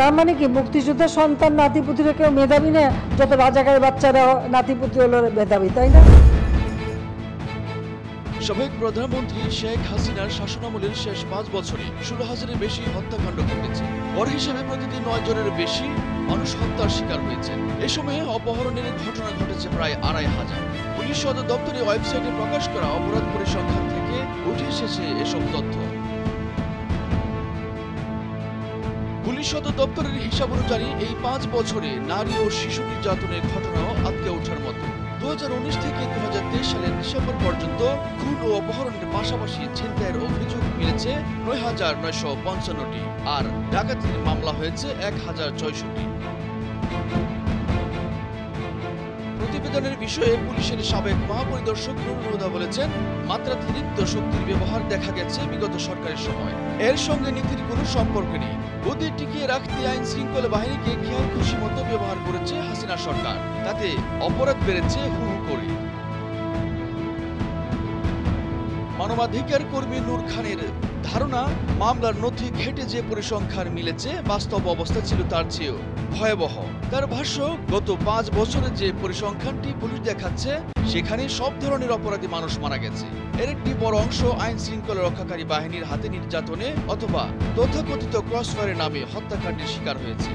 তার মানে কি মুক্তিযোদ্ধার সন্তান নাতিপুতিরা কেউ মেধাবী না, যত রাজাকারের বাচ্চারা নাতিপুতি হলো মেধাবী, তাই না? সাবেক প্রধানমন্ত্রী শেখ হাসিনার শাসনামলের শেষ 5 বছরে 16,000-এর বেশি হত্যাকাণ্ড ঘটেছে। গড় হিসেবে প্রতিদিন 9 জনের বেশি মানুষ হত্যার শিকার হয়েছে। এ সময়ে অপহরণের ঘটনা ঘটেছে প্রায় 2,500। পুলিশ সদর দপ্তরের ওয়েবসাইটে প্রকাশ করা অপরাধ পরিসংখ্যান থেকে উঠে এসেছে এসব তথ্য। পুলিশ সদর দপ্তরের হিসাব অনুযায়ী এই 5 বছরে নারী ও শিশু নির্যাতনের ঘটনাও আটকে ওঠার মতো। 2019 থেকে 2023 সালের ডিসেম্বর পর্যন্ত খুন ও অপহরণের পাশাপাশি ছিনতাইয়ের অভিযোগ মিলেছে 9,955টি, আর ডাকাতির মামলা হয়েছে 1,064টি। প্রতিবেদনের বিষয়ে পুলিশের সাবেক মহাপরিদর্শক নুরুল হুদা বলেছেন, মাত্রাতিরিক্ত শক্তির ব্যবহার দেখা গেছে বিগত সরকারের সময়। এর সঙ্গে নীতির কোনো সম্পর্ক নেই। গদি টিকিয়ে রাখতে আইন শৃঙ্খলা বাহিনীকে খেয়াল খুশি মতো ব্যবহার করেছে হাসিনা সরকার। তাতে অপরাধ বেড়েছে হু হু করে। মানবাধিকার কর্মী নূর খানের ধারণা, মামলার নথি ঘেটে যে পরিসংখ্যান মিলেছে বাস্তব অবস্থা ছিল তার চেয়েও ভয়াবহ। তার ভাষ্য, গত 5 বছরে যে পরিসংখ্যানটি পুলিশ দেখাচ্ছে সেখানে সব ধরনের অপরাধী মানুষ মারা গেছে। এর একটি বড় অংশ আইন শৃঙ্খলা রক্ষাকারী বাহিনীর হাতে নির্যাতনে অথবা তথাকথিত ক্রসফায়ারের নামে হত্যাকাণ্ডের শিকার হয়েছে।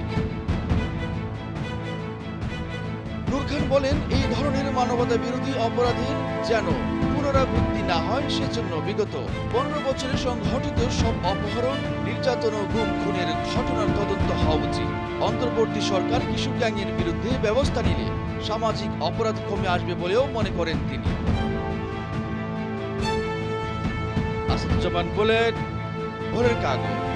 নূর খান বলেন, এই ধরনের মানবতা বিরোধী অপরাধের যেন পুনরাবৃত্তি না হয় সেজন্য বিগত 15 বছরে সংঘটিত সব অপহরণ, নির্যাতন ও গুম খুনের ঘটনার তদন্ত হওয়া উচিত। অন্তর্বর্তী সরকার কিশোর গ্যাংয়ের বিরুদ্ধে ব্যবস্থা নিলে সামাজিক অপরাধ কমে আসবে বলেও মনে করেন তিনি। আসাদুজ্জামান বুলেট, ভোরের কাগজ।